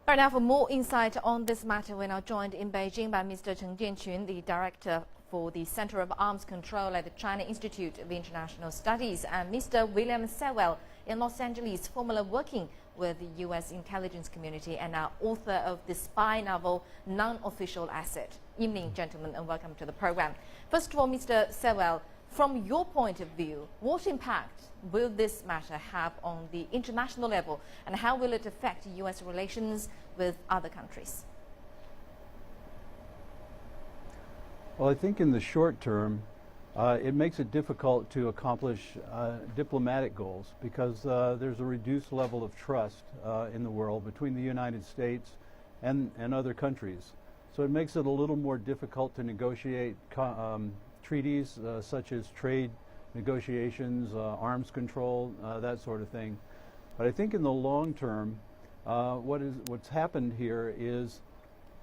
Right now, for more insight on this matter, we're now joined in Beijing by Mr. Chen Jianqun, the Director for the Center of Arms Control at the China Institute of International Studies, and Mr. William Sewell in Los Angeles, formerly working with the U.S. intelligence community and now author of the spy novel Non-Official Asset. Evening, gentlemen, and welcome to the program. First of all, Mr. Sewell, from your point of view, what impact will this matter have on the international level, and how will it affect U.S. relations with other countries? Well, I think in the short term, it makes it difficult to accomplish diplomatic goals because there's a reduced level of trust in the world between the United States and other countries. So it makes it a little more difficult to negotiate treaties such as trade negotiations, arms control, that sort of thing. But I think in the long term, what's happened here is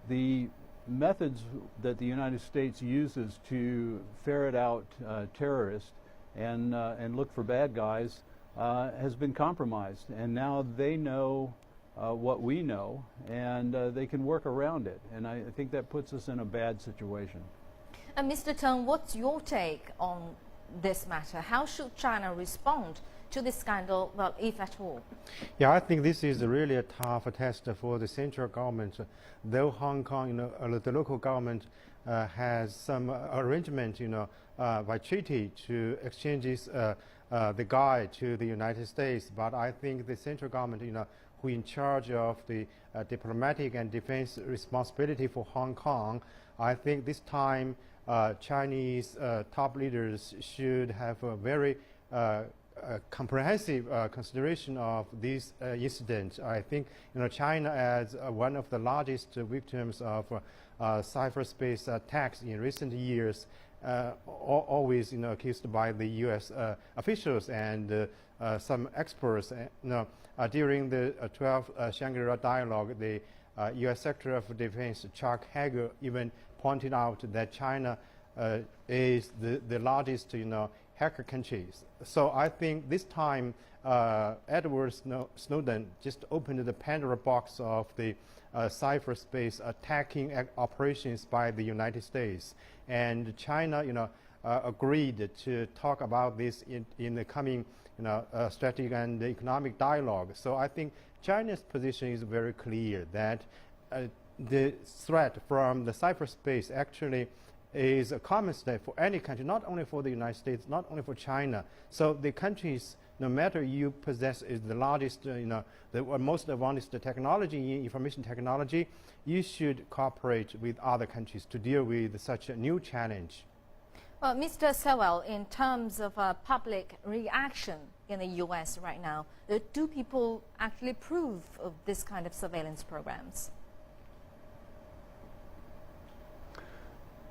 the methods that the United States uses to ferret out terrorists and look for bad guys has been compromised, and now they know what we know, and they can work around it, and I think that puts us in a bad situation. And Mr. Teng, what's your take on this matter? How should China respond to this scandal, well, if at all? Yeah, I think this is really a tough test for the central government. Though Hong Kong, the local government has some arrangement, by treaty to exchange the guy to the United States, but I think the central government, who in charge of the diplomatic and defense responsibility for Hong Kong, I think this time Chinese top leaders should have a very comprehensive consideration of this incident. I think China, as one of the largest victims of cyberspace attacks in recent years, always accused by the U.S. officials and some experts. During the 12th Shangri-La dialogue, the U.S. Secretary of Defense Chuck Hagel even pointed out that China is the largest hacker countries. So I think this time Edward Snowden just opened the Pandora box of the cyberspace attacking operations by the United States, and China agreed to talk about this in the coming strategic and economic dialogue. So I think China's position is very clear that the threat from the cyberspace actually is a common threat for any country, not only for the United States, not only for China. So the countries, no matter you possess is the largest, the most advanced technology in information technology, you should cooperate with other countries to deal with such a new challenge. Well, Mr. Sewell, in terms of public reaction in the U.S. right now, do people actually approve of this kind of surveillance programs?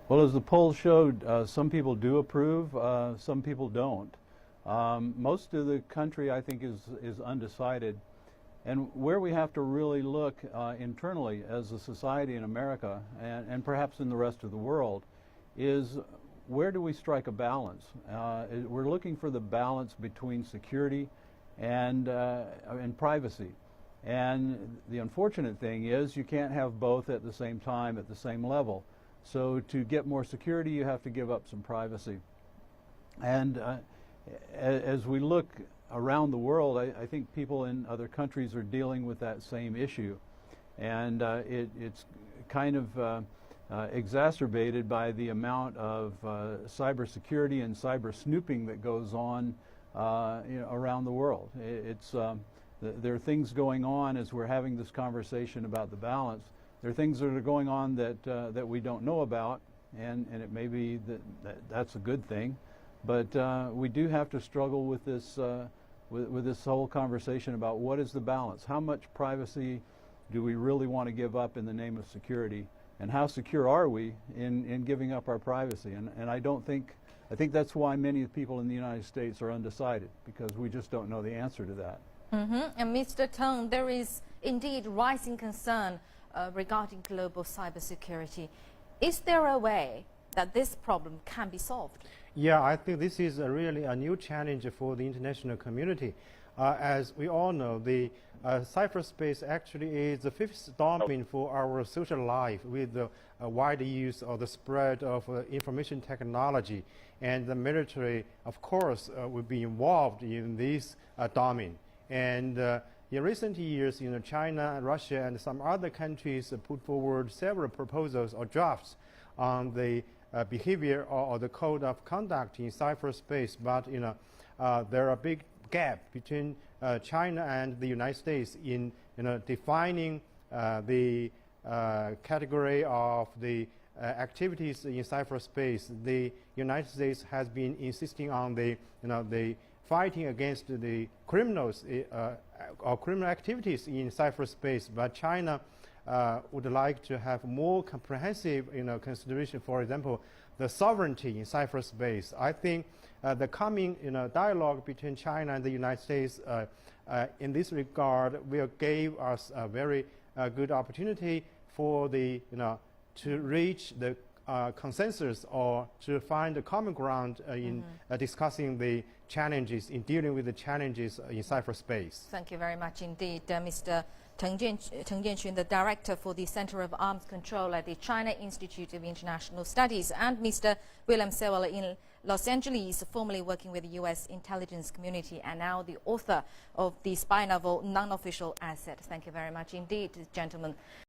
Well, as the poll showed, some people do approve, some people don't. Most of the country, I think, is undecided. And where we have to really look internally as a society in America, and perhaps in the rest of the world, is where do we strike a balance? We're looking for the balance between security and privacy. And the unfortunate thing is you can't have both at the same time at the same level. So to get more security, you have to give up some privacy. And as we look around the world, I think people in other countries are dealing with that same issue. And it's kind of exacerbated by the amount of cybersecurity and cyber snooping that goes on around the world. There are things going on as we're having this conversation about the balance. There are things that are going on that we don't know about, and it may be that's a good thing, but we do have to struggle with this with this whole conversation about what is the balance. How much privacy do we really want to give up in the name of security, and how secure are we in giving up our privacy? And I think that's why many people in the United States are undecided, because we just don't know the answer to that. And Mr. Teng, there is indeed rising concern regarding global cybersecurity. Is there a way that this problem can be solved? Yeah, I think this is really a new challenge for the international community. as we all know, the cyberspace actually is the fifth domain for our social life, with the wide use of the spread of information technology. And the military, of course, will be involved in this domain. And in recent years, China, Russia, and some other countries put forward several proposals or drafts on the behavior or the code of conduct in cyberspace. But there are big gap between China and the United States in defining the category of the activities in cyberspace. The United States has been insisting on the fighting against the criminals or criminal activities in cyberspace, but China would like to have more comprehensive consideration. For example, the sovereignty in cyberspace. I think the coming dialogue between China and the United States in this regard will give us a very good opportunity for the to reach the consensus or to find a common ground in discussing the challenges, in dealing with the challenges in cyberspace. Thank you very much indeed, Mr. Cheng Jianqun, the Director for the Center of Arms Control at the China Institute of International Studies, and Mr. William Sewell in Los Angeles, formerly working with the U.S. intelligence community and now the author of the spy novel Non-Official Asset. Thank you very much indeed, gentlemen.